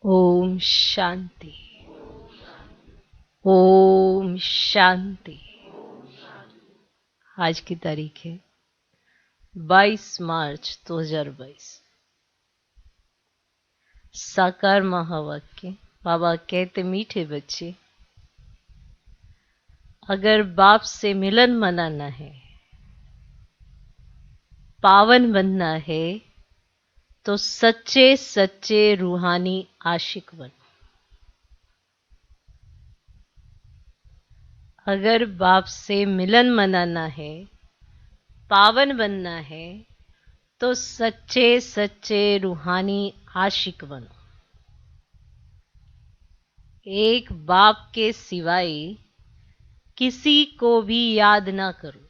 ओम शांति। ओम शांति। आज की तारीख है 22 मार्च 2022। साकार महावाक्य। बाबा कहते, मीठे बच्चे, अगर बाप से मिलन मनाना है, पावन बनना है, तो सच्चे सच्चे रूहानी आशिक बनो। अगर बाप से मिलन मनाना है, पावन बनना है, तो सच्चे सच्चे रूहानी आशिक बनो। एक बाप के सिवाय किसी को भी याद ना करो।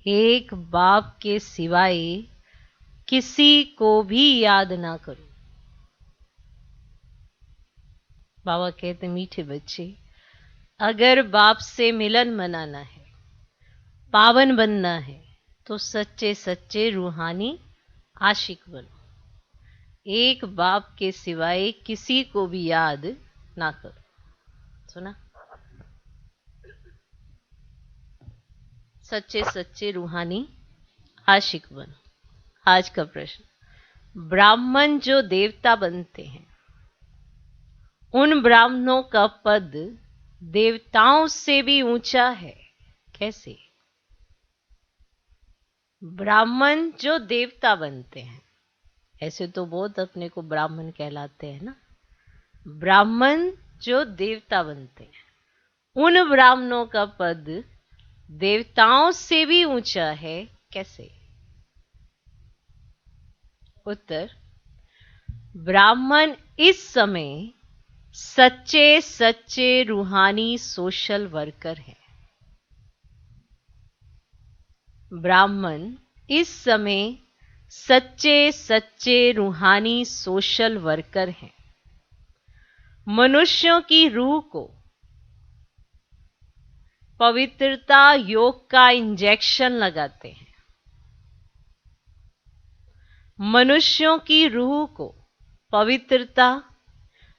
एक बाप के सिवाय किसी को भी याद ना करो। बाबा कहते, मीठे बच्चे, अगर बाप से मिलन मनाना है, पावन बनना है, तो सच्चे सच्चे रूहानी आशिक बनो। एक बाप के सिवाय किसी को भी याद ना करो। सुना? सच्चे सच्चे रूहानी आशिक बनो। आज का प्रश्न, ब्राह्मण जो देवता बनते हैं, उन ब्राह्मणों का पद देवताओं से भी ऊंचा है, कैसे? ब्राह्मण जो देवता बनते हैं, ऐसे तो बहुत अपने को ब्राह्मण कहलाते हैं ना। ब्राह्मण जो देवता बनते हैं, उन ब्राह्मणों का पद देवताओं से भी ऊंचा है, कैसे? उत्तर, ब्राह्मण इस समय सच्चे सच्चे रूहानी सोशल वर्कर हैं। ब्राह्मण इस समय सच्चे सच्चे रूहानी सोशल वर्कर हैं। मनुष्यों की रूह को पवित्रता योग का इंजेक्शन लगाते हैं। मनुष्यों की रूह को पवित्रता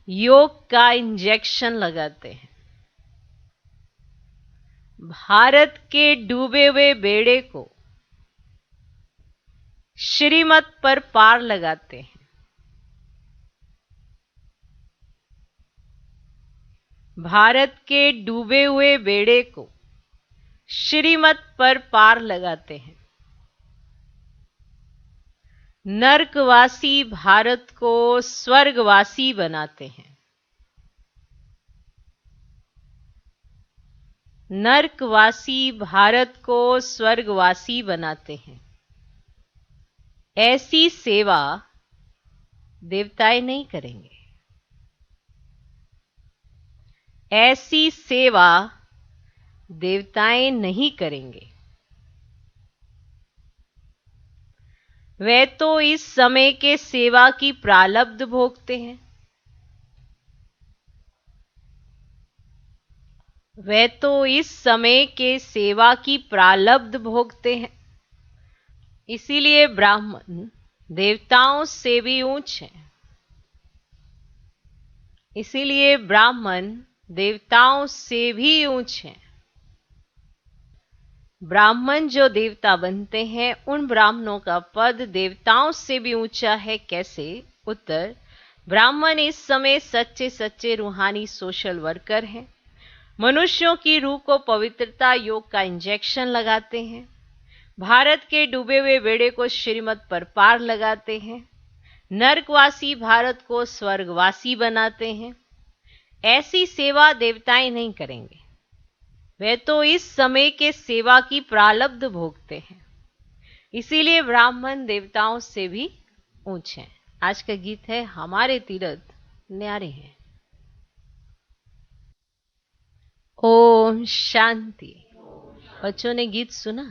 योग का इंजेक्शन लगाते हैं। भारत के डूबे हुए बेड़े को श्रीमत पर पार लगाते हैं। भारत के डूबे हुए बेड़े को श्रीमत पर पार लगाते हैं। नरकवासी भारत को स्वर्गवासी बनाते हैं। नरकवासी भारत को स्वर्गवासी बनाते हैं। ऐसी सेवा देवताएं नहीं करेंगे। ऐसी सेवा देवताएं नहीं करेंगे। वे तो इस समय के सेवा की प्रारब्ध भोगते हैं। वे तो इस समय के सेवा की प्रारब्ध भोगते हैं। इसीलिए ब्राह्मण देवताओं से भी ऊंच हैं। इसीलिए ब्राह्मण देवताओं से भी ऊंच हैं। ब्राह्मण जो देवता बनते हैं, उन ब्राह्मणों का पद देवताओं से भी ऊंचा है, कैसे? उत्तर, ब्राह्मण इस समय सच्चे सच्चे रूहानी सोशल वर्कर हैं। मनुष्यों की रूह को पवित्रता योग का इंजेक्शन लगाते हैं। भारत के डूबे हुए बेड़े को श्रीमत पर पार लगाते हैं। नरकवासी भारत को स्वर्गवासी बनाते हैं। ऐसी सेवा देवताएं नहीं करेंगे। वे तो इस समय के सेवा की प्रारब्ध भोगते हैं। इसीलिए ब्राह्मण देवताओं से भी ऊंचे हैं। आज का गीत है, हमारे तीरथ न्यारे हैं। ओम शांति। बच्चों ने गीत सुना?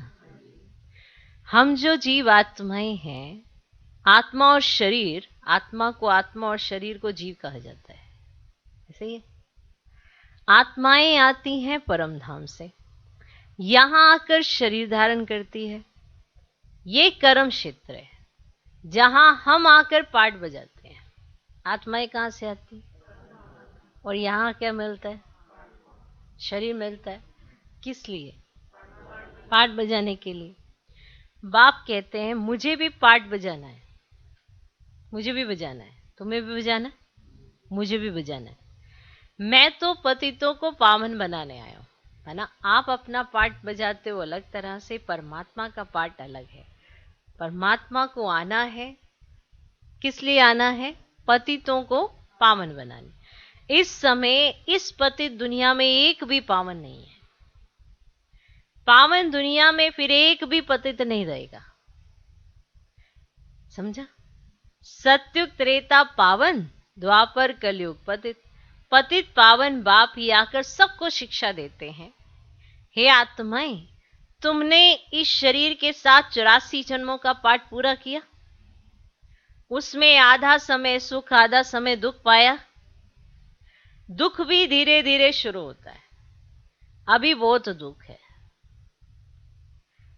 हम जो जीव आत्माएं हैं, आत्मा और शरीर, आत्मा को आत्मा और शरीर को जीव कहा जाता है, ऐसे ही है। आत्माएं आती हैं परम धाम से, यहां आकर शरीर धारण करती है। ये कर्म क्षेत्र है। जहां हम आकर पाठ बजाते हैं। आत्माएं कहां से आती, और यहाँ क्या मिलता है? शरीर मिलता है। किस लिए? पाठ बजाने के लिए। बाप कहते हैं मुझे भी पाठ बजाना है, मुझे भी बजाना है, तुम्हें भी बजाना है, मुझे भी बजाना है। मैं तो पतितों को पावन बनाने आया हूं, है ना। आप अपना पाठ बजाते हो अलग तरह से, परमात्मा का पाठ अलग है। परमात्मा को आना है, किस लिए आना है? पतितों को पावन बनाने। इस समय इस पतित दुनिया में एक भी पावन नहीं है। पावन दुनिया में फिर एक भी पतित नहीं रहेगा, समझा। सत्युग त्रेता पावन, द्वापर कलयुग पतित। पतित पावन बाप ही आकर सबको शिक्षा देते हैं। हे आत्माएं, तुमने इस शरीर के साथ 84 जन्मों का पाठ पूरा किया। उसमें आधा समय सुख, आधा समय दुख पाया। दुख भी धीरे धीरे शुरू होता है। अभी बहुत दुख है,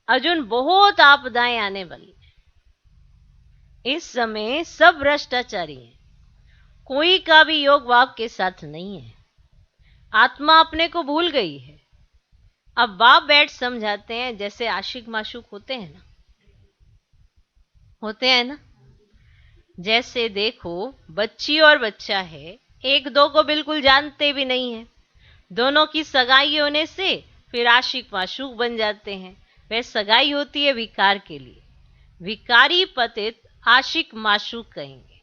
अर्जुन बहुत आपदाएं आने वाली है। इस समय सब भ्रष्टाचारी हैं, कोई का भी योग बाप के साथ नहीं है। आत्मा अपने को भूल गई है। अब बाप बैठ समझाते हैं, जैसे आशिक माशूक होते हैं ना, होते हैं ना। जैसे देखो, बच्ची और बच्चा है, एक दो को बिल्कुल जानते भी नहीं है। दोनों की सगाई होने से फिर आशिक माशूक बन जाते हैं। वह सगाई होती है विकार के लिए। विकारी पतित आशिक माशूक कहेंगे।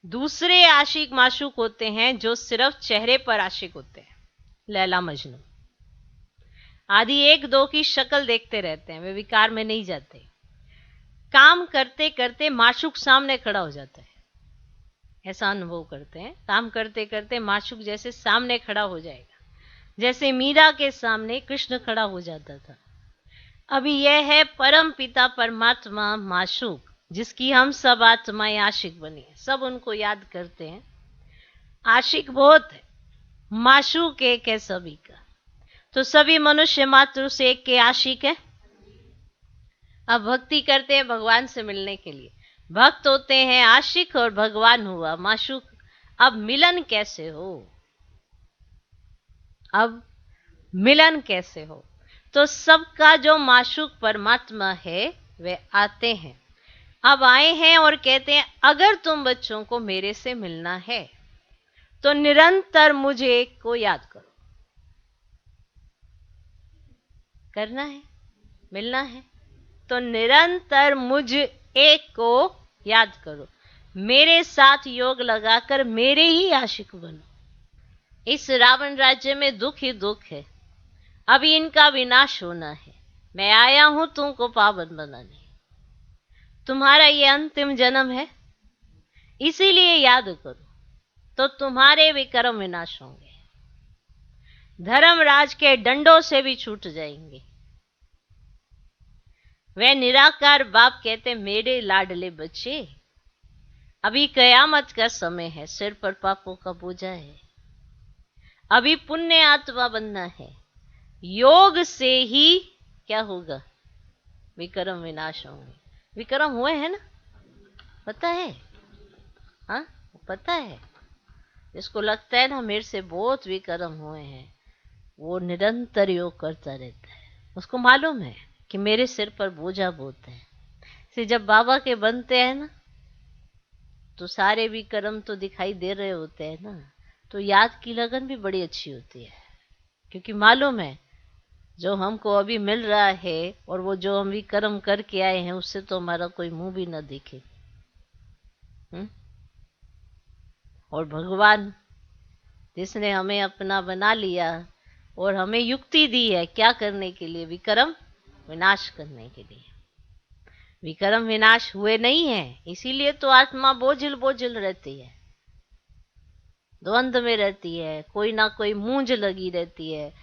दूसरे आशिक माशूक होते हैं जो सिर्फ चेहरे पर आशिक होते हैं, लैला मजनू आदि एक दो की शक्ल देखते रहते हैं, वे विकार में नहीं जाते। काम करते करते माशूक सामने खड़ा हो जाता है, ऐसा अनुभव करते हैं। काम करते करते माशूक जैसे सामने खड़ा हो जाएगा, जैसे मीरा के सामने कृष्ण खड़ा हो जाता था। अभी यह है परम पिता परमात्मा माशूक, जिसकी हम सब आत्माएं आशिक बनी है। सब उनको याद करते हैं। आशिक बहुत है, माशूक एक है सभी का। तो सभी मनुष्य मात्र से एक के आशिक है। अब भक्ति करते हैं भगवान से मिलने के लिए। भक्त होते हैं आशिक और भगवान हुआ माशूक। अब मिलन कैसे हो? अब मिलन कैसे हो? तो सबका जो माशूक परमात्मा है वे आते हैं। अब आए हैं और कहते हैं अगर तुम बच्चों को मेरे से मिलना है तो निरंतर मुझे एक को याद करो। करना है, मिलना है तो निरंतर मुझ एक को याद करो। मेरे साथ योग लगाकर मेरे ही आशिक बनो। इस रावण राज्य में दुख ही दुख है। अभी इनका विनाश होना है। मैं आया हूं तुमको पावन बनाने। तुम्हारा ये अंतिम जन्म है, इसीलिए याद करो तो तुम्हारे भी कर्म विनाश होंगे। धर्मराज के डंडों से भी छूट जाएंगे। वह निराकार बाप कहते मेरे लाडले बच्चे, अभी कयामत का समय है, सिर पर पापों का बोझा है। अभी पुण्य आत्मा बनना है। योग से ही क्या होगा? विक्रम विनाश होंगे। विक्रम हुए हैं ना, पता है? हाँ, पता है। जिसको लगता है ना मेरे से बहुत विक्रम हुए हैं, वो निरंतर योग करता रहता है। उसको मालूम है कि मेरे सिर पर बोझा बहुत है। से जब बाबा के बनते हैं ना तो सारे भी कर्म तो दिखाई दे रहे होते हैं ना, तो याद की लगन भी बड़ी अच्छी होती है। क्योंकि मालूम है जो हमको अभी मिल रहा है और वो जो हम भी कर्म करके आए हैं उससे तो हमारा कोई मुंह भी न दिखे। और भगवान जिसने हमें अपना बना लिया और हमें युक्ति दी है क्या करने के लिए? विक्रम विनाश करने के लिए। विक्रम विनाश हुए नहीं है, इसीलिए तो आत्मा बोझिल बोझिल रहती है, द्वंद्व में रहती है, कोई ना कोई मूंज लगी रहती है।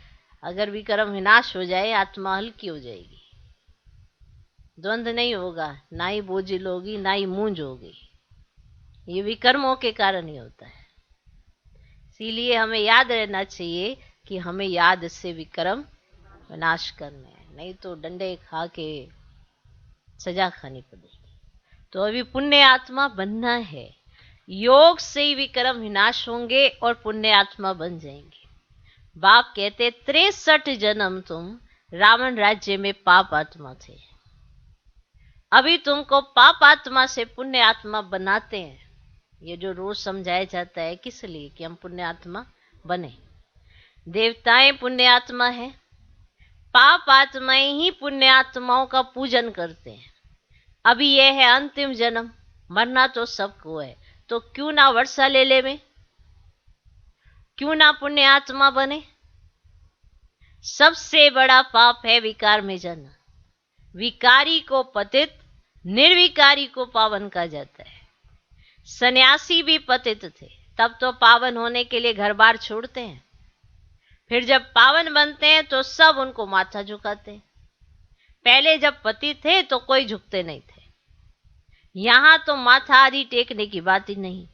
अगर विक्रम विनाश हो जाए आत्मा हल्की हो जाएगी, द्वंद्व नहीं होगा, ना ही बोझिल होगी ना ही मूंज होगी। ये विकर्मों के कारण ही होता है। इसीलिए हमें याद रहना चाहिए कि हमें याद से विक्रम विनाश करने हैं, नहीं तो डंडे खा के सजा खानी पड़ेगी। तो अभी पुण्य आत्मा बनना है। योग से ही विक्रम विनाश होंगे और पुण्य आत्मा बन जाएंगे। बाप कहते 63 जन्म तुम रावण राज्य में पाप आत्मा थे, अभी तुमको पाप आत्मा से पुण्य आत्मा बनाते हैं। ये जो रोज समझाया जाता है किस लिए, कि हम पुण्य आत्मा बने। देवताएं पुण्य आत्मा है, पाप आत्माएं ही पुण्य आत्माओं का पूजन करते हैं। अभी यह है अंतिम जन्म, मरना तो सबको है, तो क्यों ना वर्षा ले ले में, क्यों ना पुण्य आत्मा बने। सबसे बड़ा पाप है विकार में जाना। विकारी को पतित, निर्विकारी को पावन कहा जाता है। सन्यासी भी पतित थे, तब तो पावन होने के लिए घर बार छोड़ते हैं, फिर जब पावन बनते हैं तो सब उनको माथा झुकाते हैं। पहले जब पति थे तो कोई झुकते नहीं थे, यहां तो माथा आदि टेकने की बात ही नहीं।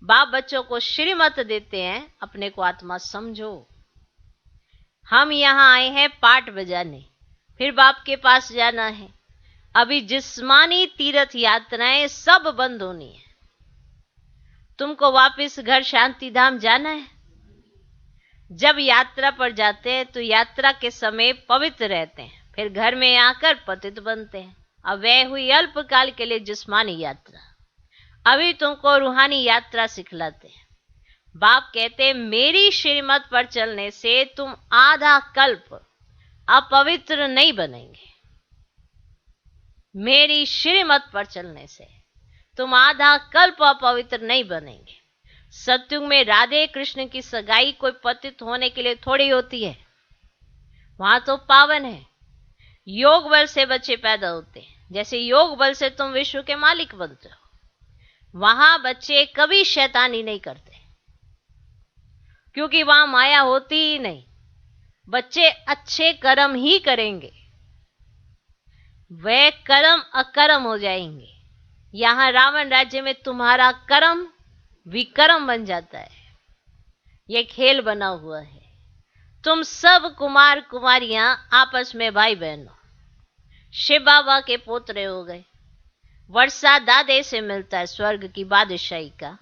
बाप बच्चों को श्रीमत देते हैं, अपने को आत्मा समझो। हम यहां आए हैं पाठ बजाने, फिर बाप के पास जाना है। अभी जिस्मानी तीर्थ यात्राएं सब बंद होनी है। तुमको वापस घर शांति धाम जाना है। जब यात्रा पर जाते हैं तो यात्रा के समय पवित्र रहते हैं, फिर घर में आकर पतित बनते हैं। अब वह हुई अल्पकाल के लिए जिस्मानी यात्रा। अभी तुमको रूहानी यात्रा सिखलाते हैं। बाप कहते मेरी श्रीमत पर चलने से तुम आधा कल्प अपवित्र नहीं बनेंगे। मेरी श्रीमत पर चलने से तुम आधा कल्प अपवित्र नहीं बनेंगे। सत्युग में राधे कृष्ण की सगाई कोई पतित होने के लिए थोड़ी होती है, वहां तो पावन है। योग बल से बच्चे पैदा होते हैं, जैसे योग बल से तुम विश्व के मालिक बनते हो। वहां बच्चे कभी शैतानी नहीं करते, क्योंकि वहां माया होती ही नहीं। बच्चे अच्छे कर्म ही करेंगे, वे कर्म अकर्म हो जाएंगे। यहां रावण राज्य में तुम्हारा कर्म विकर्म बन जाता है। यह खेल बना हुआ है। तुम सब कुमार कुमारियां आपस में भाई बहन हो, शिव बाबा के पोतरे हो गए। वर्षा दादे से मिलता है स्वर्ग की बादशाही का।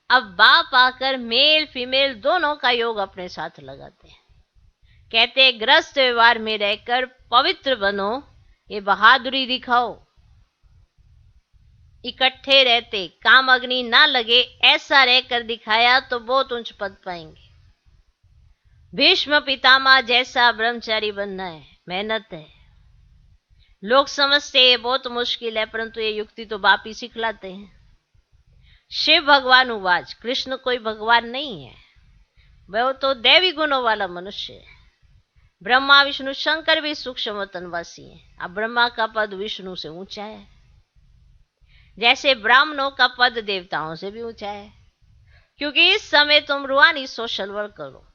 अब बाप आकर मेल फीमेल दोनों का योग अपने साथ लगाते हैं। कहते ग्रस्त व्यवहार में रहकर पवित्र बनो, ये बहादुरी दिखाओ। इकट्ठे रहते काम अग्नि ना लगे, ऐसा रहकर दिखाया तो बहुत उच्च पद पाएंगे। भीष्म पितामह जैसा ब्रह्मचारी बनना है, मेहनत है। लोग समझते ये बहुत मुश्किल है, परंतु ये युक्ति तो बाप ही सिखलाते हैं। शिव भगवान उवाच, कृष्ण कोई भगवान नहीं है, वह तो दैवी गुणों वाला मनुष्य है। ब्रह्मा विष्णु शंकर भी सूक्ष्म वतनवासी हैं। अब ब्रह्मा का पद विष्णु से ऊंचा है, जैसे ब्राह्मणों का पद देवताओं से भी ऊंचा है। क्योंकि इस समय तुम रूहानी सोशल वर्क करो,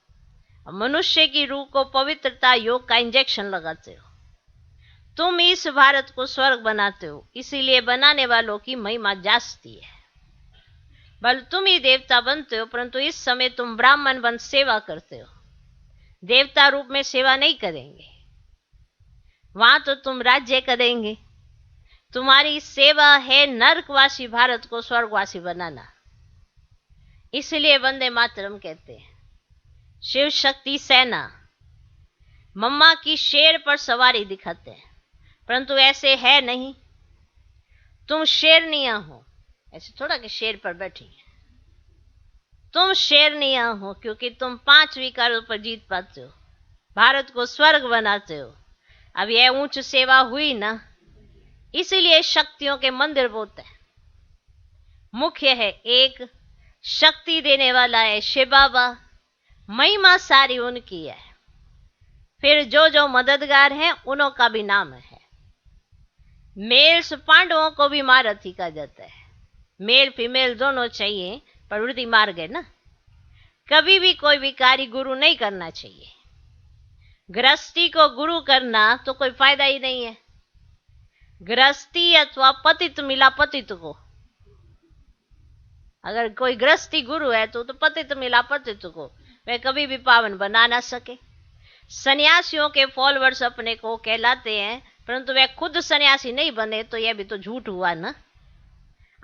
मनुष्य की रूह को पवित्रता योग का इंजेक्शन लगाते हो। तुम इस भारत को स्वर्ग बनाते हो, इसीलिए बनाने वालों की महिमा जास्ती है। बल तुम ही देवता बनते हो, परंतु इस समय तुम ब्राह्मण बन सेवा करते हो। देवता रूप में सेवा नहीं करेंगे, वहां तो तुम राज्य करेंगे। तुम्हारी सेवा है नरकवासी भारत को स्वर्गवासी बनाना। इसलिए वंदे मातरम कहते हैं। शिव शक्ति सेना मम्मा की शेर पर सवारी दिखाते हैं, परंतु ऐसे है नहीं। तुम शेरनिया हो, ऐसे थोड़ा कि शेर पर बैठी है। तुम शेरनिया हो क्योंकि तुम 5 विकारों पर जीत पाते हो, भारत को स्वर्ग बनाते हो। अब यह ऊंच सेवा हुई ना, इसीलिए शक्तियों के मंदिर बोलते हैं। मुख्य है एक, शक्ति देने वाला है शिव बाबा, महिमा सारी उनकी है। फिर जो जो मददगार हैं उनों का भी नाम है। मेल्स पांडवों को भी महारथी कहा जाता है। मेल फीमेल दोनों चाहिए, प्रवृत्ति मार्ग है ना। कभी भी कोई विकारी गुरु नहीं करना चाहिए। गृहस्थी को गुरु करना तो कोई फायदा ही नहीं है। गृहस्थी अथवा पतित मिला पतित को, अगर कोई गृहस्थी गुरु है तो पतित मिला पतित को, वह कभी भी पावन बना ना सके। सन्यासियों के फॉलोअर्स अपने को कहलाते हैं, परंतु वह खुद सन्यासी नहीं बने तो यह भी तो झूठ हुआ ना।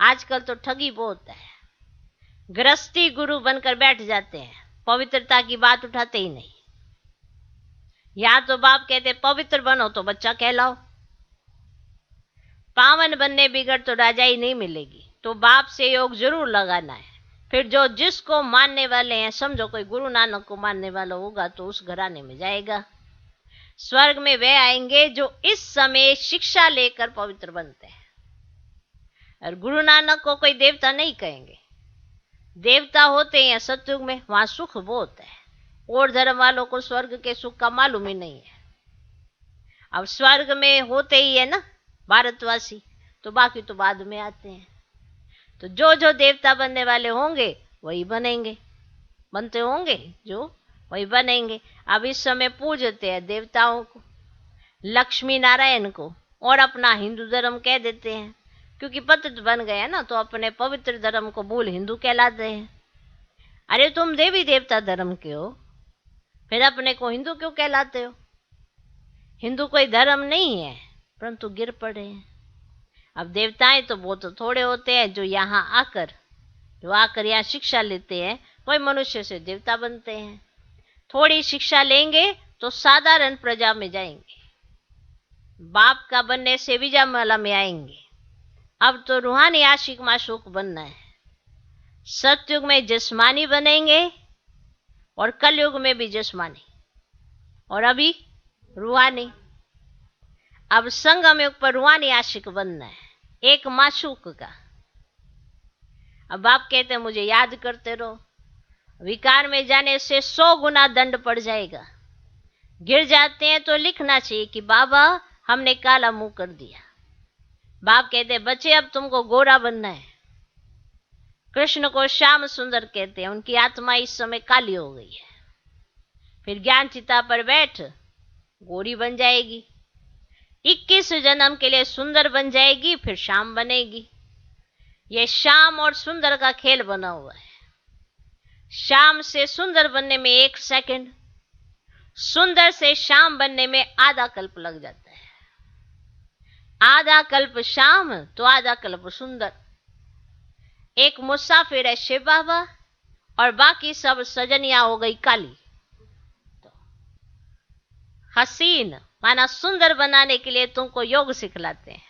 आजकल तो ठगी बहुत है। गृहस्थी गुरु बनकर बैठ जाते हैं, पवित्रता की बात उठाते ही नहीं। या तो बाप कहते पवित्र बनो तो बच्चा कहलाओ, पावन बनने बिगड़ तो राजाई नहीं मिलेगी। तो बाप से योग जरूर लगाना है। फिर जो जिसको मानने वाले हैं, समझो कोई गुरु नानक को मानने वाला होगा तो उस घराने में जाएगा। स्वर्ग में वे आएंगे जो इस समय शिक्षा लेकर पवित्र बनते हैं। और गुरु नानक को कोई देवता नहीं कहेंगे। देवता होते हैं सतयुग में, वहां सुख बहुत है। और धर्म वालों को स्वर्ग के सुख का मालूम ही नहीं है। अब स्वर्ग में होते ही है ना भारतवासी, तो बाकी तो बाद में आते हैं। तो जो जो देवता बनने वाले होंगे वही बनेंगे, बनते होंगे जो वही बनेंगे। अब इस समय पूजते हैं देवताओं को, लक्ष्मी नारायण को, और अपना हिंदू धर्म कह देते हैं, क्योंकि पतित बन गए ना तो अपने पवित्र धर्म को भूल हिंदू कहलाते हैं। अरे तुम देवी देवता धर्म के हो, फिर अपने को हिंदू क्यों कहलाते हो? हिंदू कोई धर्म नहीं है, परंतु गिर पड़े हैं। अब देवताएं तो वो तो थोड़े होते हैं जो आकर यहाँ शिक्षा लेते हैं, वही मनुष्य से देवता बनते हैं। थोड़ी शिक्षा लेंगे तो साधारण प्रजा में जाएंगे, बाप का बनने से विजयमाला में आएंगे। अब तो रूहानी आशिक माशूक बनना है। सतयुग में जिस्मानी बनेंगे और कलयुग में भी जिस्मानी, और अभी रूहानी। अब संगम युग पर रूहानी आशिक बनना है, एक माशूक का। अब आप कहते हैं मुझे याद करते रहो, विकार में जाने से 100 गुना दंड पड़ जाएगा। गिर जाते हैं तो लिखना चाहिए कि बाबा हमने काला मुंह कर दिया। बाप कहते हैं बच्चे अब तुमको गोरा बनना है। कृष्ण को श्याम सुंदर कहते हैं, उनकी आत्मा इस समय काली हो गई है। फिर ज्ञान चिता पर बैठ गोरी बन जाएगी, 21 जन्म के लिए सुंदर बन जाएगी, फिर श्याम बनेगी। यह श्याम और सुंदर का खेल बना हुआ है। श्याम से सुंदर बनने में 1 सेकंड, सुंदर से श्याम बनने में आधा कल्प लग जाता है। आधा कल्प श्याम तो आधा कल्प सुंदर। एक मुसाफिर है शिव बाबा, और बाकी सब सजनिया हो गई काली। तो हसीन माना सुंदर बनाने के लिए तुमको योग सिखलाते हैं।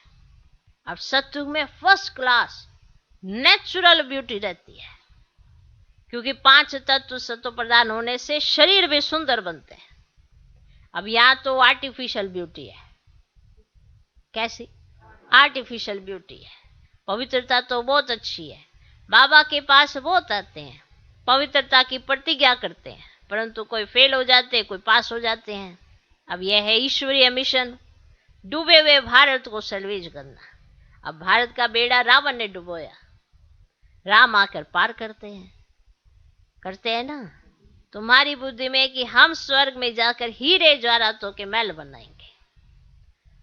अब सत्युग में फर्स्ट क्लास नेचुरल ब्यूटी रहती है, क्योंकि 5 तत्व सत्व प्रदान होने से शरीर भी सुंदर बनते हैं। अब यहां तो आर्टिफिशियल ब्यूटी है। कैसी आर्टिफिशियल ब्यूटी है? पवित्रता तो बहुत अच्छी है, बाबा के पास बहुत आते हैं, पवित्रता की प्रतिज्ञा करते हैं, परंतु कोई फेल हो जाते हैं, कोई पास हो जाते हैं। अब यह है ईश्वरीय मिशन, डूबे हुए भारत को सल्वेज करना। अब भारत का बेड़ा रावण ने डुबोया, राम आकर पार करते हैं ना। तुम्हारी बुद्धि में कि हम स्वर्ग में जाकर हीरे जवाहरातों के महल बनाएंगे।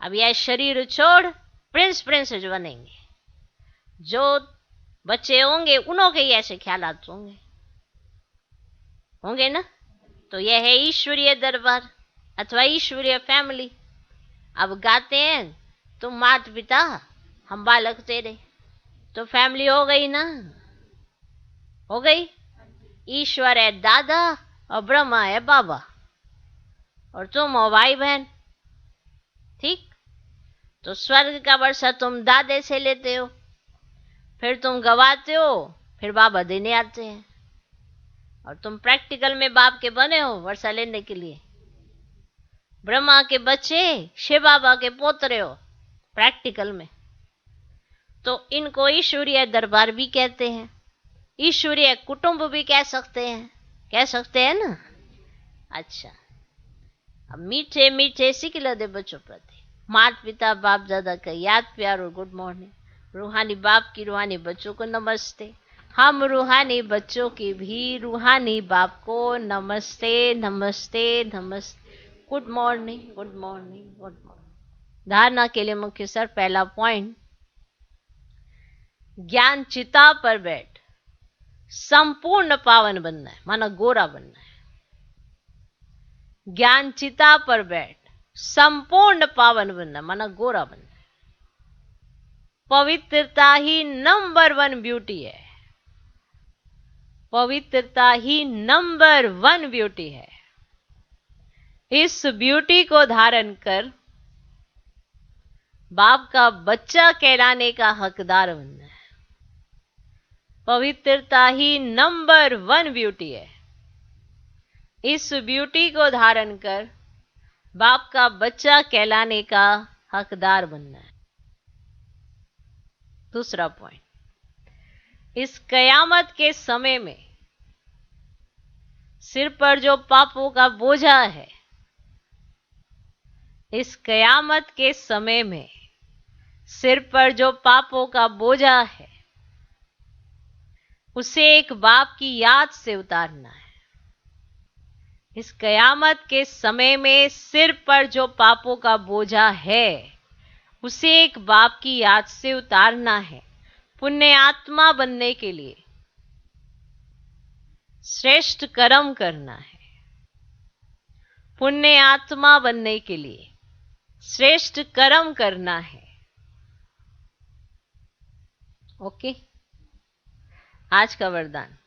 अब यह शरीर छोड़ प्रिंस बनेंगे। जो बच्चे होंगे उन्हों के ही ऐसे ख्यालात होंगे ना। तो यह है ईश्वरीय दरबार अथवा ईश्वरीय फैमिली। अब गाते हैं तुम माता पिता हम बालक तेरे, तो फैमिली हो गई ना, हो गई। ईश्वर है दादा और ब्रह्मा है बाबा, और तुम हो भाई बहन। ठीक, तो स्वर्ग का वर्षा तुम दादे से लेते हो, फिर तुम गवाते हो, फिर बाबा देने आते हैं, और तुम प्रैक्टिकल में बाप के बने हो वर्षा लेने के लिए। ब्रह्मा के बच्चे शिव बाबा के पोतरे हो प्रैक्टिकल में। तो इनको ईश्वरीय दरबार भी कहते हैं, ईश्वरीय कुटुंब भी कह सकते हैं ना। अच्छा, अब मीठे मीठे सिखला दे बच्चों प्रति माता पिता बाप दादा का याद प्यार और गुड मॉर्निंग। रूहानी बाप की रूहानी बच्चों को नमस्ते। हम रूहानी बच्चों की भी रूहानी बाप को नमस्ते नमस्ते नमस्ते। Good morning good morning good morning. धारणा के लिए मुख्य सर, पहला पॉइंट, ज्ञान चिता पर बैठ संपूर्ण पावन बनना है, माना गोरा बनना है। ज्ञान चिता पर बैठ संपूर्ण पावन बनना, माना गोरा बनना है। पवित्रता ही नंबर 1 ब्यूटी है। पवित्रता ही नंबर 1 ब्यूटी है। इस ब्यूटी को धारण कर बाप का बच्चा कहलाने का हकदार बनना है। पवित्रता ही नंबर 1 ब्यूटी है। इस ब्यूटी को धारण कर बाप का बच्चा कहलाने का हकदार बनना है। दूसरा पॉइंट, इस कयामत के समय में सिर पर जो पापों का बोझा है, इस कयामत के समय में सिर पर जो पापों का बोझा है, उसे एक बाप की याद से उतारना है। इस कयामत के समय में सिर पर जो पापों का बोझा है, उसे एक बाप की याद से उतारना है। पुण्य आत्मा बनने के लिए श्रेष्ठ कर्म करना है। पुण्य आत्मा बनने के लिए श्रेष्ठ कर्म करना है। ओके, आज का वरदान,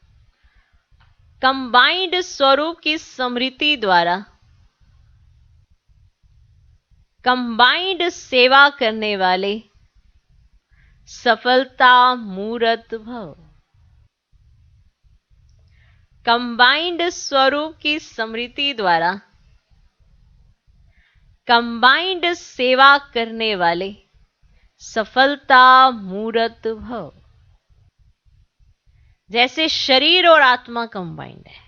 कंबाइंड स्वरूप की स्मृति द्वारा कंबाइंड सेवा करने वाले सफलता मूर्त भव। कंबाइंड स्वरूप की स्मृति द्वारा कंबाइंड सेवा करने वाले सफलता मूर्त भव। जैसे शरीर और आत्मा कंबाइंड है,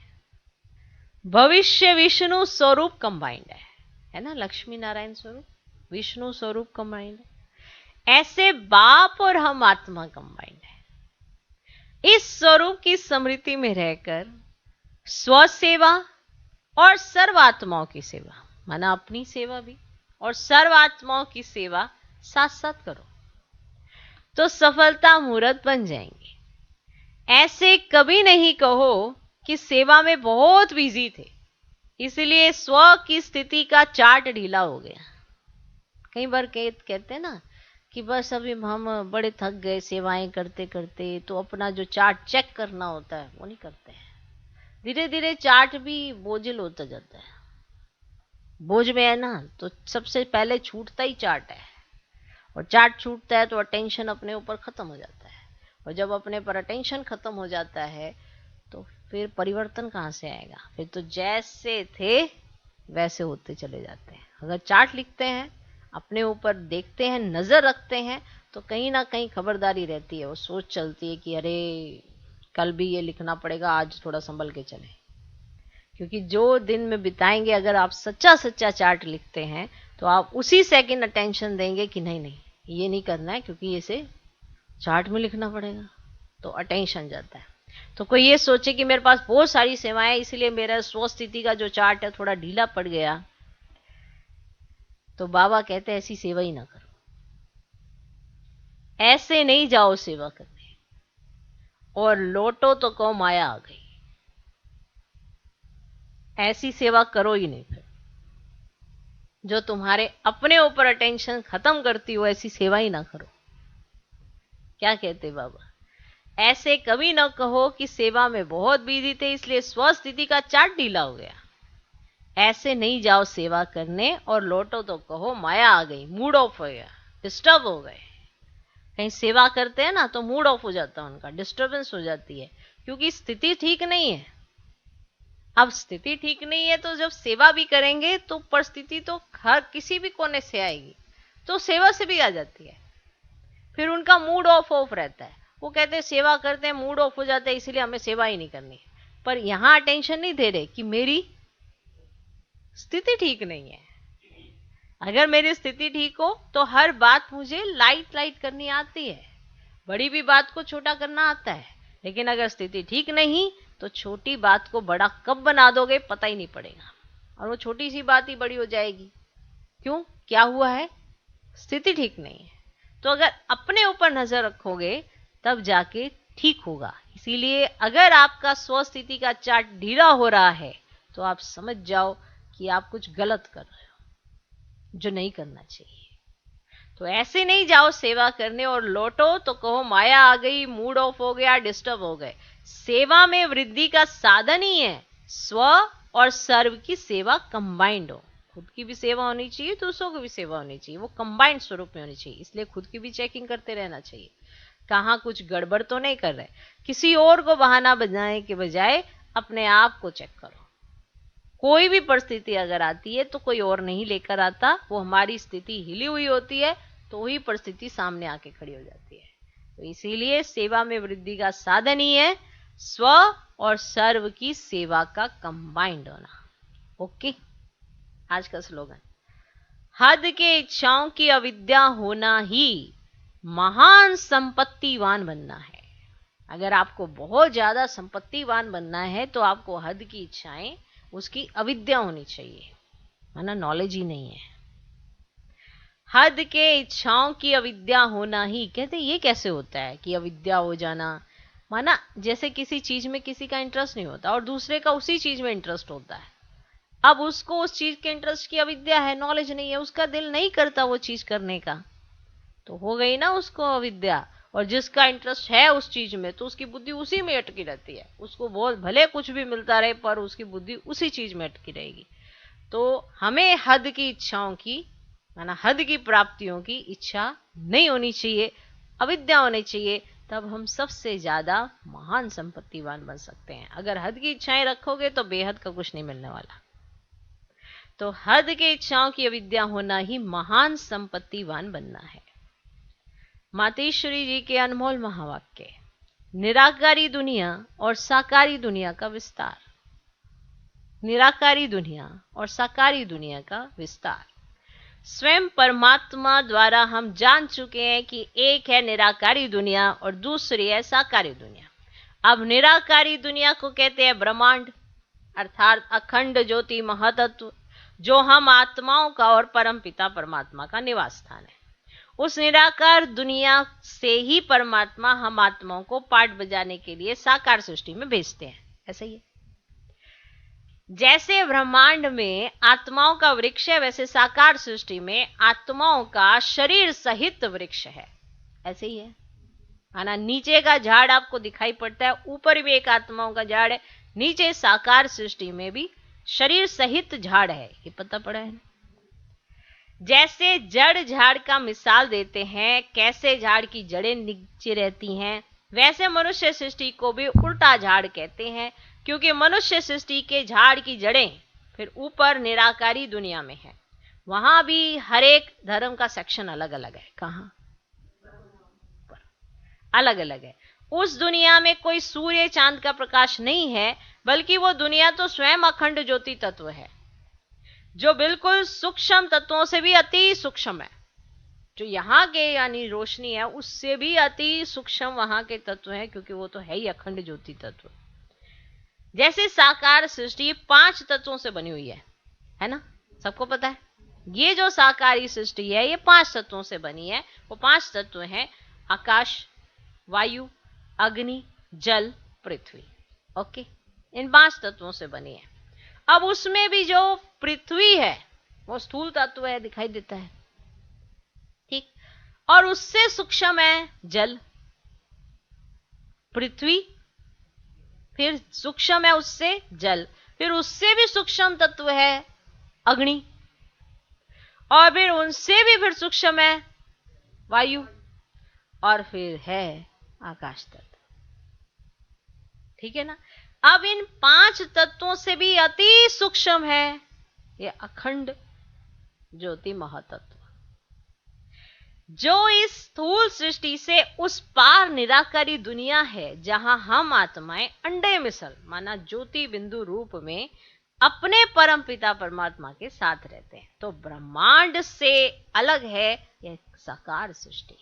भविष्य विष्णु स्वरूप कंबाइंड है ना, लक्ष्मी नारायण स्वरूप, विष्णु स्वरूप कंबाइंड है। ऐसे बाप और हम आत्मा कंबाइंड है। इस स्वरूप की स्मृति में रहकर स्व सेवा और सर्वात्माओं की सेवा, माना अपनी सेवा भी और सर्वात्माओं की सेवा साथ साथ करो तो सफलता मूर्त बन जाएंगे। ऐसे कभी नहीं कहो कि सेवा में बहुत बिजी थे इसलिए स्व की स्थिति का चार्ट ढीला हो गया। कई बार कहते हैं ना कि बस अभी हम बड़े थक गए सेवाएं करते करते, तो अपना जो चार्ट चेक करना होता है वो नहीं करते हैं। धीरे धीरे चार्ट भी बोझिल होता जाता है। बोझ में है ना, तो सबसे पहले छूटता ही चार्ट है, और चार्ट छूटता है तो अटेंशन अपने ऊपर खत्म हो जाता है, और जब अपने पर अटेंशन खत्म हो जाता है तो फिर परिवर्तन कहाँ से आएगा? फिर तो जैसे थे वैसे होते चले जाते हैं। अगर चार्ट लिखते हैं, अपने ऊपर देखते हैं, नजर रखते हैं, तो कहीं ना कहीं खबरदारी रहती है, वो सोच चलती है कि अरे कल भी ये लिखना पड़ेगा, आज थोड़ा संभल के चले। क्योंकि जो दिन में बिताएंगे, अगर आप सच्चा सच्चा चार्ट लिखते हैं तो आप उसी सेकंड अटेंशन देंगे कि नहीं नहीं ये नहीं करना है, क्योंकि इसे चार्ट में लिखना पड़ेगा, तो अटेंशन जाता है। तो कोई ये सोचे कि मेरे पास बहुत सारी सेवाएं इसलिए मेरा स्व स्थिति का जो चार्ट है थोड़ा ढीला पड़ गया, तो बाबा कहते हैं ऐसी सेवा ही ना करो, ऐसे नहीं जाओ सेवा करने और लौटो तो कहो माया आ गई। ऐसी सेवा करो ही नहीं। फिर जो तुम्हारे अपने ऊपर अटेंशन खत्म करती हो ऐसी सेवा ही ना करो। क्या कहते बाबा? ऐसे कभी न कहो कि सेवा में बहुत बिजी थे इसलिए स्वस्थिति का चार्ट ढीला हो गया। ऐसे नहीं जाओ सेवा करने और लौटो तो कहो माया आ गई, मूड ऑफ हो गया, डिस्टर्ब हो गए। कहीं सेवा करते हैं ना तो मूड ऑफ हो जाता है उनका, डिस्टर्बेंस हो जाती है, क्योंकि स्थिति ठीक नहीं है। अब स्थिति ठीक नहीं है तो जब सेवा भी करेंगे तो परिस्थिति तो हर किसी भी कोने से आएगी, तो सेवा से भी आ जाती है। फिर उनका मूड ऑफ रहता है। वो कहते हैं सेवा करते हैं मूड ऑफ हो जाता है इसलिए हमें सेवा ही नहीं करनी। पर यहां अटेंशन नहीं दे रहे कि मेरी स्थिति ठीक नहीं है। अगर मेरी स्थिति ठीक हो तो हर बात मुझे लाइट लाइट करनी आती है, बड़ी भी बात को छोटा करना आता है। लेकिन अगर स्थिति ठीक नहीं तो छोटी बात को बड़ा कब बना दोगे पता ही नहीं पड़ेगा, और वो छोटी सी बात ही बड़ी हो जाएगी। क्यों? क्या हुआ है? स्थिति ठीक नहीं है। तो अगर अपने ऊपर नजर रखोगे तब जाके ठीक होगा। इसीलिए अगर आपका स्वस्थिति का चार्ट ढीला हो रहा है तो आप समझ जाओ कि आप कुछ गलत कर रहे हो जो नहीं करना चाहिए। तो ऐसे नहीं जाओ सेवा करने और लौटो तो कहो माया आ गई, मूड ऑफ हो गया, डिस्टर्ब हो गए। सेवा में वृद्धि का साधन ही है स्व और सर्व की सेवा कंबाइंड हो। खुद की भी सेवा होनी चाहिए, दूसरों की भी सेवा होनी चाहिए, वो कंबाइंड स्वरूप में होनी चाहिए। इसलिए खुद की भी चेकिंग करते रहना चाहिए, कहाँ कुछ गड़बड़ तो नहीं कर रहे। किसी और को बहाना बनाने के बजाय अपने आप को चेक करो। कोई भी परिस्थिति अगर आती है तो कोई और नहीं लेकर आता, वो हमारी स्थिति हिली हुई होती है तो वही परिस्थिति सामने आके खड़ी हो जाती है। तो इसीलिए सेवा में वृद्धि का साधन ही है स्व और सर्व की सेवा का कंबाइंड होना। ओके, आज का स्लोगन, हद के इच्छाओं की अविद्या होना ही महान संपत्तिवान बनना है। अगर आपको बहुत ज्यादा संपत्तिवान बनना है तो आपको हद की इच्छाएं, उसकी अविद्या होनी चाहिए, माना नॉलेज ही नहीं है। हद के इच्छाओं की अविद्या होना ही, कहते ये कैसे होता है कि अविद्या हो जाना, माना जैसे किसी चीज में किसी का इंटरेस्ट नहीं होता और दूसरे का उसी चीज में इंटरेस्ट होता है। अब उसको उस चीज के इंटरेस्ट की अविद्या है, नॉलेज नहीं है, उसका दिल नहीं करता वो चीज करने का, तो हो गई ना उसको अविद्या। और जिसका इंटरेस्ट है उस चीज में तो उसकी बुद्धि उसी में अटकी रहती है, उसको बहुत भले कुछ भी मिलता रहे पर उसकी बुद्धि उसी चीज में अटकी रहेगी। तो हमें हद की इच्छाओं की, माना हद की प्राप्तियों की इच्छा नहीं होनी चाहिए, अविद्या होनी चाहिए, तब हम सबसे ज्यादा महान संपत्तिवान बन सकते हैं। अगर हद की इच्छाएं रखोगे तो बेहद का कुछ नहीं मिलने वाला। तो हद की इच्छाओं की अविद्या होना ही महान संपत्तिवान बनना है। मातेश्वरी जी के अनमोल महावाक्य, निराकारी दुनिया और साकारी दुनिया का विस्तार। निराकारी दुनिया और साकारी दुनिया का विस्तार। स्वयं परमात्मा द्वारा हम जान चुके हैं कि एक है निराकारी दुनिया और दूसरी है साकारी दुनिया। अब निराकारी दुनिया को कहते हैं ब्रह्मांड, अर्थात अखंड ज्योति महातत्व, जो हम आत्माओं का और परमपिता परमात्मा का निवास स्थान है। उस निराकार दुनिया से ही परमात्मा हम आत्माओं को पाठ बजाने के लिए साकार सृष्टि में भेजते हैं। ऐसा ही है, जैसे ब्रह्मांड में आत्माओं का वृक्ष है वैसे साकार सृष्टि में आत्माओं का शरीर सहित वृक्ष है। ऐसे ही है, माना नीचे का झाड़ आपको दिखाई पड़ता है, ऊपर भी एक आत्माओं का झाड़ है, नीचे साकार सृष्टि में भी शरीर सहित झाड़ है। ये पता पड़ा है ना? जैसे जड़ झाड़ का मिसाल देते हैं, कैसे झाड़ की जड़ें नीचे रहती हैं, वैसे मनुष्य सृष्टि को भी उल्टा झाड़ कहते हैं, क्योंकि मनुष्य सृष्टि के झाड़ की जड़ें फिर ऊपर निराकारी दुनिया में है। वहां भी हर एक धर्म का सेक्शन अलग अलग है। कहां? अलग अलग है। उस दुनिया में कोई सूर्य चांद का प्रकाश नहीं है, बल्कि वो दुनिया तो स्वयं अखंड ज्योति तत्व है, जो बिल्कुल सूक्ष्म तत्वों से भी अति सूक्ष्म है। जो यहाँ के यानी रोशनी है उससे भी अति सूक्ष्म वहां के तत्व है, क्योंकि वो तो है ही अखंड ज्योति तत्व। जैसे साकार सृष्टि 5 तत्वों से बनी हुई है ना, सबको पता है। ये जो साकारी सृष्टि है ये 5 तत्वों से बनी है। वो 5 तत्व हैं आकाश, वायु, अग्नि, जल, पृथ्वी। ओके, इन 5 तत्वों से बनी है। अब उसमें भी जो पृथ्वी है वो स्थूल तत्व है, दिखाई देता है, ठीक, और उससे सूक्ष्म है जल। पृथ्वी फिर सूक्ष्म है उससे जल, फिर उससे भी सूक्ष्म तत्व है अग्नि, और फिर उनसे भी फिर सूक्ष्म है वायु, और फिर है आकाश तत्व। ठीक है ना। अब इन 5 तत्वों से भी अति सूक्ष्म है ये अखंड ज्योति महातत्व, जो इस स्थूल सृष्टि से उस पार निराकारी दुनिया है, जहां हम आत्माएं अंडे मिसल, माना ज्योति बिंदु रूप में अपने परम पिता परमात्मा के साथ रहते हैं। तो ब्रह्मांड से अलग है यह साकार सृष्टि।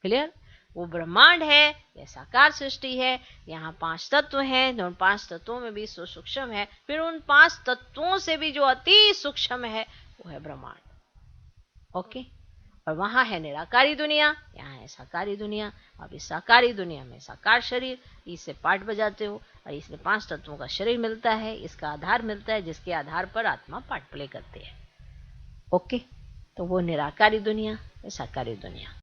क्लियर? वो ब्रह्मांड है, यह साकार सृष्टि है। यहाँ 5 तत्व हैं, उन 5 तत्वों में भी सूक्ष्म है, फिर उन 5 तत्वों से भी जो अति सूक्ष्म है वो है ब्रह्मांड। ओके, और वहां है निराकारी दुनिया, यहाँ है साकारी दुनिया। अब इस साकारी दुनिया में साकार शरीर, इससे पाठ बजाते हो, और इसमें 5 तत्वों का शरीर मिलता है, इसका आधार मिलता है, जिसके आधार पर आत्मा पाठ प्ले करते हैं। ओके, तो वो निराकारी दुनिया या साकारी दुनिया।